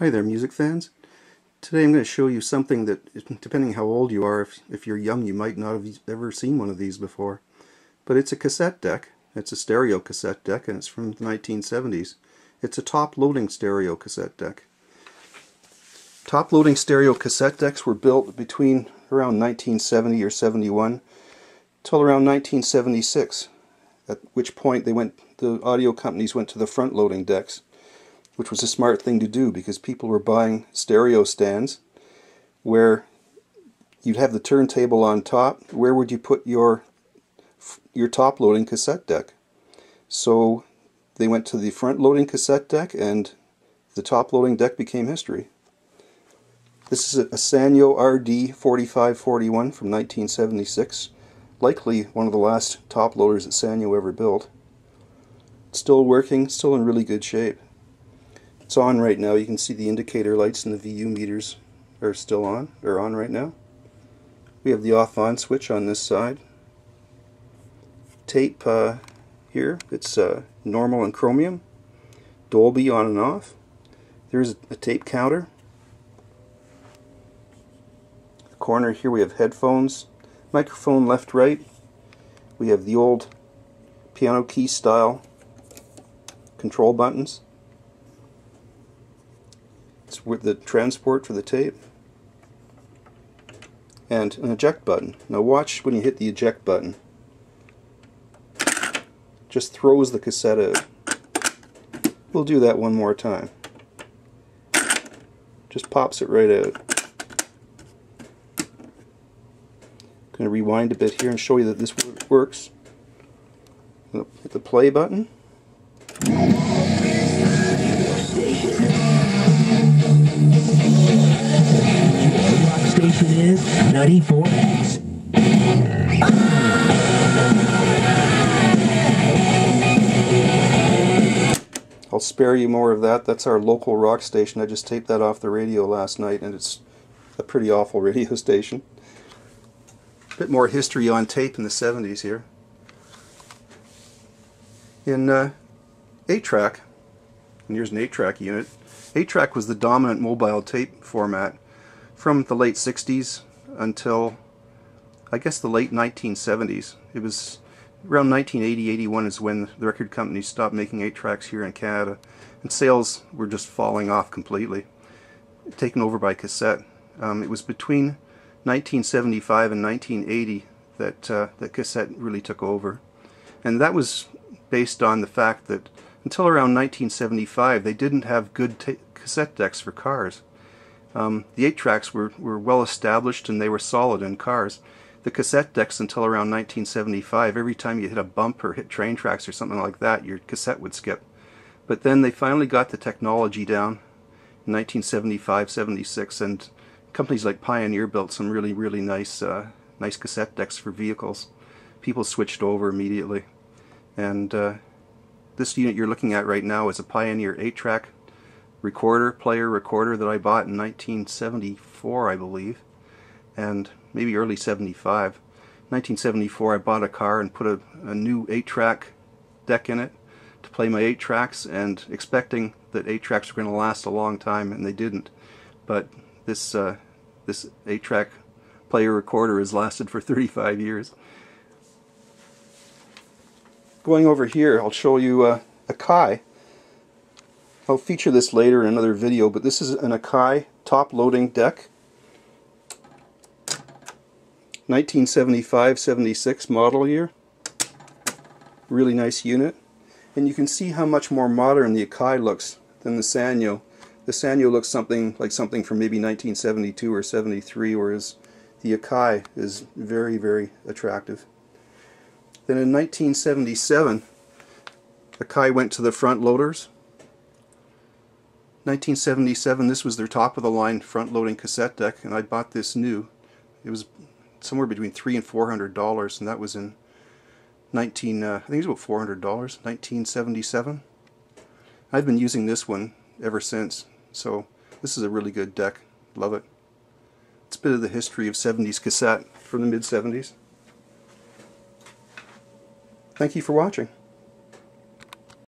Hi there, music fans. Today I'm going to show you something that, depending how old you are, if you're young you might not have ever seen one of these before. But it's a cassette deck. It's a stereo cassette deck, and it's from the 1970s. It's a top-loading stereo cassette deck. Top-loading stereo cassette decks were built between around 1970 or 71 till around 1976, at which point the audio companies went to the front-loading decks, which was a smart thing to do because people were buying stereo stands where you'd have the turntable on top. Where would you put your top-loading cassette deck? So they went to the front-loading cassette deck, and the top-loading deck became history. This is a Sanyo RD-4541 from 1976, likely one of the last top loaders that Sanyo ever built. Still working, still in really good shape. It's on right now. You can see the indicator lights and the VU meters are still on, or on right now. We have the off-on switch on this side. Tape here, it's normal and chromium. Dolby on and off. There's a tape counter. The corner here we have headphones, microphone left, right. We have the old piano key style control buttons. It's with the transport for the tape. And an eject button. Now watch when you hit the eject button. Just throws the cassette out. We'll do that one more time. Just pops it right out. I'm going to rewind a bit here and show you that this works. Hit the play button. Station is 94X. I'll spare you more of that. That's our local rock station. I just taped that off the radio last night, and it's a pretty awful radio station. A bit more history on tape in the 70s here. In 8-track, and here's an 8-track unit. 8-track was the dominant mobile tape format from the late 60s until, I guess, the late 1970s. It was around 1980-81 is when the record companies stopped making 8-tracks here in Canada, and sales were just falling off completely, taken over by cassette. It was between 1975 and 1980 that cassette really took over, and that was based on the fact that until around 1975 they didn't have good cassette decks for cars. The 8-tracks were well established and they were solid in cars. The cassette decks until around 1975, every time you hit a bump or hit train tracks or something like that, your cassette would skip. But then they finally got the technology down in 1975-76, and companies like Pioneer built some really nice cassette decks for vehicles. People switched over immediately. And this unit you're looking at right now is a Pioneer 8-track player recorder that I bought in 1974, I believe, and maybe early 75. 1974 I bought a car and put a new 8-track deck in it to play my 8-tracks, and expecting that 8-tracks were going to last a long time, and they didn't. But this 8-track player recorder has lasted for 35 years. Going over here, I'll show you a Akai. I'll feature this later in another video, but this is an Akai top-loading deck. 1975-76 model year. Really nice unit. And you can see how much more modern the Akai looks than the Sanyo. The Sanyo looks something from maybe 1972 or 73, whereas the Akai is very attractive. Then in 1977, Akai went to the front loaders. 1977, this was their top-of-the-line front-loading cassette deck, and I bought this new. It was somewhere between $300 and $400, and that was in I think it was about $400, 1977. I've been using this one ever since, so this is a really good deck. Love it. It's a bit of the history of 70s cassette from the mid-70s. Thank you for watching.